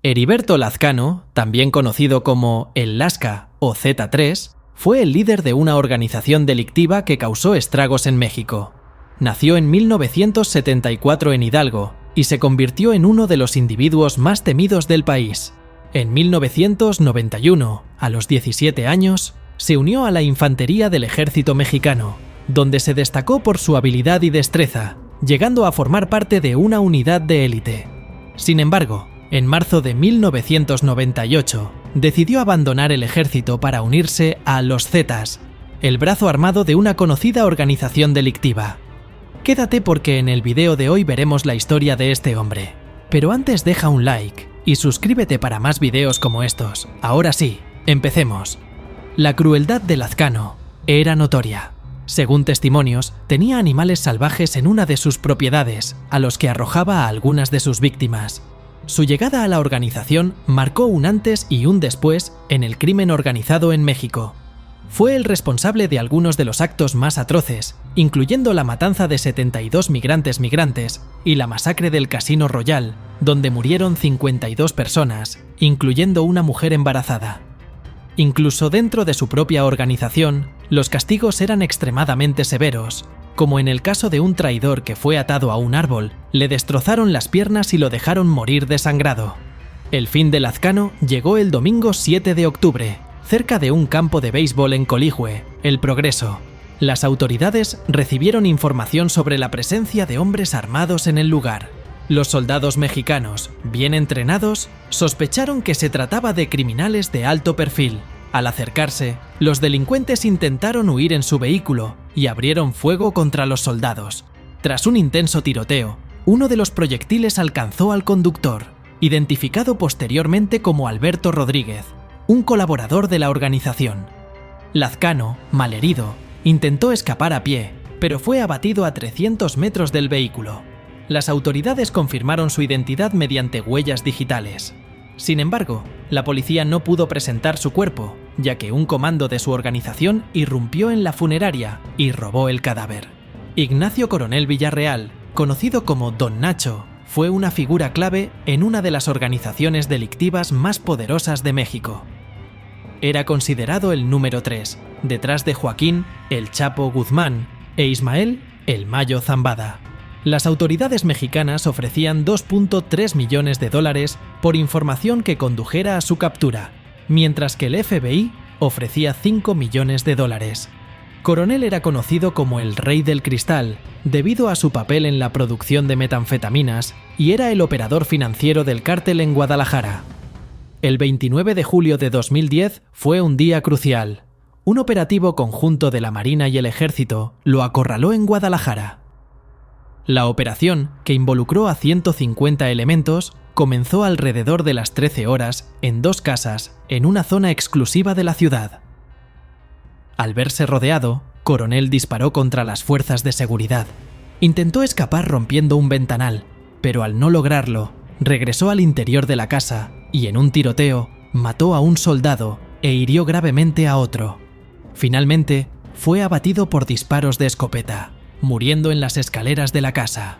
Heriberto Lazcano, también conocido como el Lasca o Z3, fue el líder de una organización delictiva que causó estragos en México. Nació en 1974 en Hidalgo y se convirtió en uno de los individuos más temidos del país. En 1991, a los 17 años, se unió a la infantería del ejército mexicano, donde se destacó por su habilidad y destreza, llegando a formar parte de una unidad de élite. Sin embargo, en marzo de 1998, decidió abandonar el ejército para unirse a los Zetas, el brazo armado de una conocida organización delictiva. Quédate porque en el video de hoy veremos la historia de este hombre. Pero antes deja un like y suscríbete para más videos como estos. Ahora sí, empecemos. La crueldad de Lazcano era notoria. Según testimonios, tenía animales salvajes en una de sus propiedades, a los que arrojaba a algunas de sus víctimas. Su llegada a la organización marcó un antes y un después en el crimen organizado en México. Fue el responsable de algunos de los actos más atroces, incluyendo la matanza de 72 migrantes y la masacre del Casino Royal, donde murieron 52 personas, incluyendo una mujer embarazada. Incluso dentro de su propia organización, los castigos eran extremadamente severos, como en el caso de un traidor que fue atado a un árbol, le destrozaron las piernas y lo dejaron morir desangrado. El fin de Lazcano llegó el domingo 7 de octubre, cerca de un campo de béisbol en Coligüe, El Progreso. Las autoridades recibieron información sobre la presencia de hombres armados en el lugar. Los soldados mexicanos, bien entrenados, sospecharon que se trataba de criminales de alto perfil. Al acercarse, los delincuentes intentaron huir en su vehículo y abrieron fuego contra los soldados. Tras un intenso tiroteo, uno de los proyectiles alcanzó al conductor, identificado posteriormente como Alberto Rodríguez, un colaborador de la organización. Lazcano, malherido, intentó escapar a pie, pero fue abatido a 300 metros del vehículo. Las autoridades confirmaron su identidad mediante huellas digitales. Sin embargo, la policía no pudo presentar su cuerpo, ya que un comando de su organización irrumpió en la funeraria y robó el cadáver. Ignacio Coronel Villarreal, conocido como Don Nacho, fue una figura clave en una de las organizaciones delictivas más poderosas de México. Era considerado el número 3, detrás de Joaquín, el Chapo Guzmán, e Ismael, el Mayo Zambada. Las autoridades mexicanas ofrecían $2.3 millones por información que condujera a su captura, mientras que el FBI ofrecía $5 millones. Coronel era conocido como el Rey del Cristal debido a su papel en la producción de metanfetaminas y era el operador financiero del cártel en Guadalajara. El 29 de julio de 2010 fue un día crucial. Un operativo conjunto de la Marina y el Ejército lo acorraló en Guadalajara. La operación, que involucró a 150 elementos, comenzó alrededor de las 13 horas en 2 casas en una zona exclusiva de la ciudad. Al verse rodeado, Coronel disparó contra las fuerzas de seguridad. Intentó escapar rompiendo un ventanal, pero al no lograrlo, regresó al interior de la casa y en un tiroteo mató a un soldado e hirió gravemente a otro. Finalmente, fue abatido por disparos de escopeta, muriendo en las escaleras de la casa.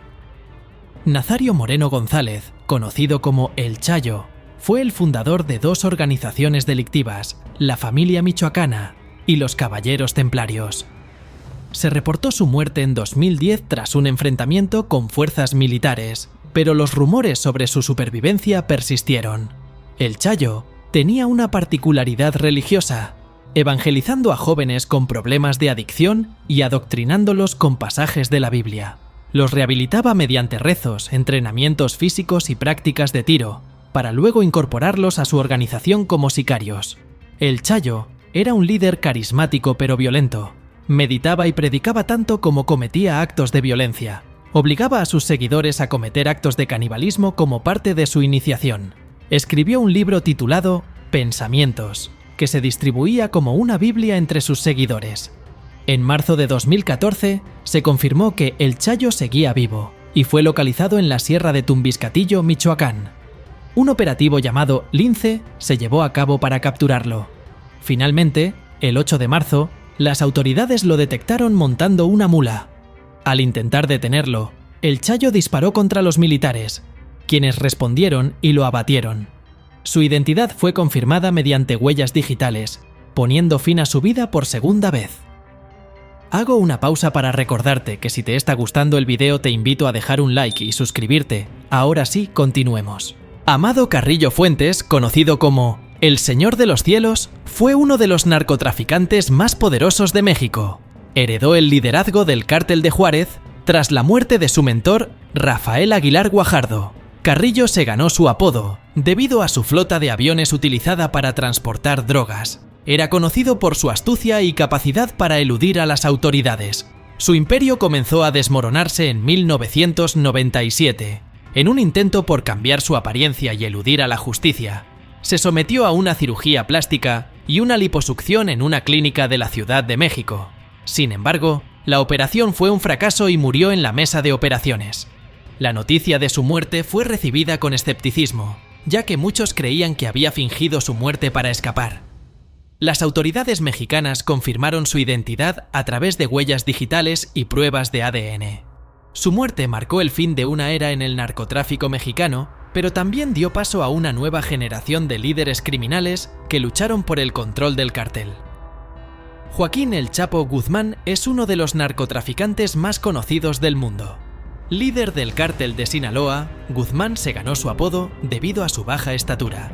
Nazario Moreno González, conocido como El Chayo, fue el fundador de 2 organizaciones delictivas, la Familia Michoacana y los Caballeros Templarios. Se reportó su muerte en 2010 tras un enfrentamiento con fuerzas militares, pero los rumores sobre su supervivencia persistieron. El Chayo tenía una particularidad religiosa, evangelizando a jóvenes con problemas de adicción y adoctrinándolos con pasajes de la Biblia. Los rehabilitaba mediante rezos, entrenamientos físicos y prácticas de tiro, para luego incorporarlos a su organización como sicarios. El Chayo era un líder carismático pero violento. Meditaba y predicaba tanto como cometía actos de violencia. Obligaba a sus seguidores a cometer actos de canibalismo como parte de su iniciación. Escribió un libro titulado Pensamientos, que se distribuía como una Biblia entre sus seguidores. En marzo de 2014 se confirmó que El Chayo seguía vivo y fue localizado en la Sierra de Tumbiscatillo, Michoacán. Un operativo llamado Lince se llevó a cabo para capturarlo. Finalmente, el 8 de marzo, las autoridades lo detectaron montando una mula. Al intentar detenerlo, El Chayo disparó contra los militares, quienes respondieron y lo abatieron. Su identidad fue confirmada mediante huellas digitales, poniendo fin a su vida por segunda vez. Hago una pausa para recordarte que si te está gustando el video te invito a dejar un like y suscribirte. Ahora sí, continuemos. Amado Carrillo Fuentes, conocido como el Señor de los Cielos, fue uno de los narcotraficantes más poderosos de México. Heredó el liderazgo del Cártel de Juárez tras la muerte de su mentor, Rafael Aguilar Guajardo. Carrillo se ganó su apodo debido a su flota de aviones utilizada para transportar drogas. Era conocido por su astucia y capacidad para eludir a las autoridades. Su imperio comenzó a desmoronarse en 1997, en un intento por cambiar su apariencia y eludir a la justicia. Se sometió a una cirugía plástica y una liposucción en una clínica de la Ciudad de México. Sin embargo, la operación fue un fracaso y murió en la mesa de operaciones. La noticia de su muerte fue recibida con escepticismo, ya que muchos creían que había fingido su muerte para escapar. Las autoridades mexicanas confirmaron su identidad a través de huellas digitales y pruebas de ADN. Su muerte marcó el fin de una era en el narcotráfico mexicano, pero también dio paso a una nueva generación de líderes criminales que lucharon por el control del cártel. Joaquín El Chapo Guzmán es uno de los narcotraficantes más conocidos del mundo. Líder del cártel de Sinaloa, Guzmán se ganó su apodo debido a su baja estatura.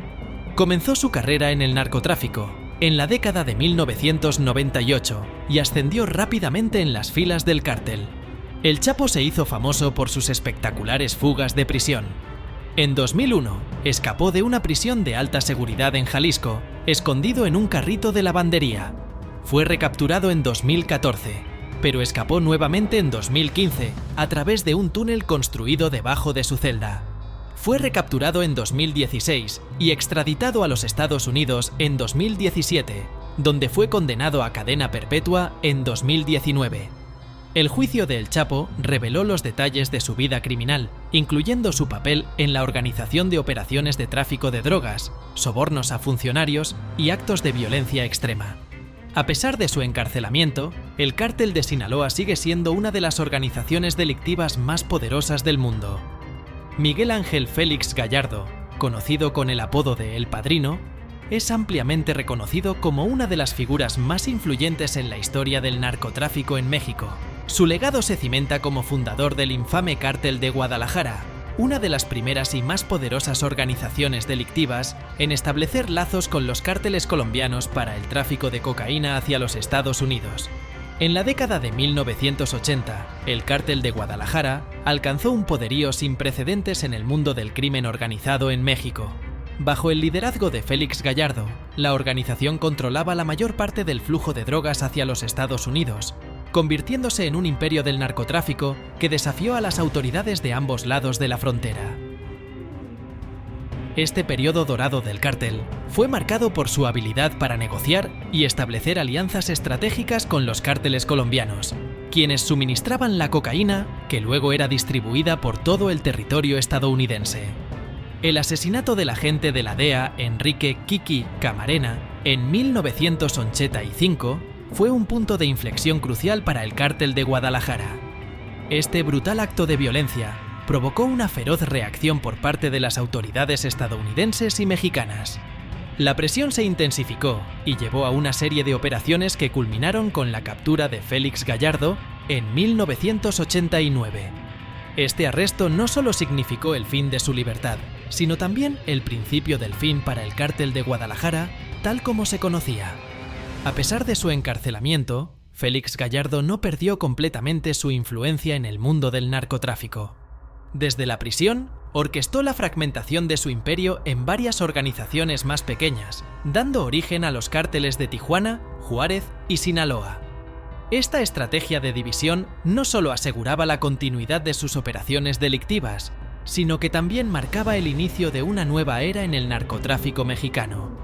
Comenzó su carrera en el narcotráfico en la década de 1998 y ascendió rápidamente en las filas del cártel. El Chapo se hizo famoso por sus espectaculares fugas de prisión. En 2001, escapó de una prisión de alta seguridad en Jalisco, escondido en un carrito de lavandería. Fue recapturado en 2014, pero escapó nuevamente en 2015 a través de un túnel construido debajo de su celda. Fue recapturado en 2016 y extraditado a los Estados Unidos en 2017, donde fue condenado a cadena perpetua en 2019. El juicio de El Chapo reveló los detalles de su vida criminal, incluyendo su papel en la organización de operaciones de tráfico de drogas, sobornos a funcionarios y actos de violencia extrema. A pesar de su encarcelamiento, el Cártel de Sinaloa sigue siendo una de las organizaciones delictivas más poderosas del mundo. Miguel Ángel Félix Gallardo, conocido con el apodo de El Padrino, es ampliamente reconocido como una de las figuras más influyentes en la historia del narcotráfico en México. Su legado se cimenta como fundador del infame Cártel de Guadalajara, una de las primeras y más poderosas organizaciones delictivas en establecer lazos con los cárteles colombianos para el tráfico de cocaína hacia los Estados Unidos. En la década de 1980, el Cártel de Guadalajara alcanzó un poderío sin precedentes en el mundo del crimen organizado en México. Bajo el liderazgo de Félix Gallardo, la organización controlaba la mayor parte del flujo de drogas hacia los Estados Unidos, convirtiéndose en un imperio del narcotráfico que desafió a las autoridades de ambos lados de la frontera. Este periodo dorado del cártel fue marcado por su habilidad para negociar y establecer alianzas estratégicas con los cárteles colombianos, quienes suministraban la cocaína que luego era distribuida por todo el territorio estadounidense. El asesinato del agente de la DEA, Enrique Kiki Camarena, en 1985, fue un punto de inflexión crucial para el Cártel de Guadalajara. Este brutal acto de violencia provocó una feroz reacción por parte de las autoridades estadounidenses y mexicanas. La presión se intensificó y llevó a una serie de operaciones que culminaron con la captura de Félix Gallardo en 1989. Este arresto no solo significó el fin de su libertad, sino también el principio del fin para el Cártel de Guadalajara, tal como se conocía. A pesar de su encarcelamiento, Félix Gallardo no perdió completamente su influencia en el mundo del narcotráfico. Desde la prisión, orquestó la fragmentación de su imperio en varias organizaciones más pequeñas, dando origen a los cárteles de Tijuana, Juárez y Sinaloa. Esta estrategia de división no solo aseguraba la continuidad de sus operaciones delictivas, sino que también marcaba el inicio de una nueva era en el narcotráfico mexicano.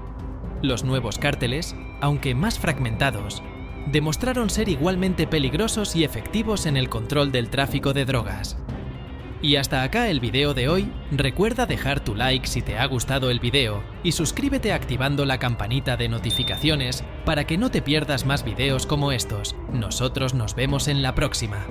Los nuevos cárteles, aunque más fragmentados, demostraron ser igualmente peligrosos y efectivos en el control del tráfico de drogas. Y hasta acá el video de hoy. Recuerda dejar tu like si te ha gustado el video y suscríbete activando la campanita de notificaciones para que no te pierdas más videos como estos. Nosotros nos vemos en la próxima.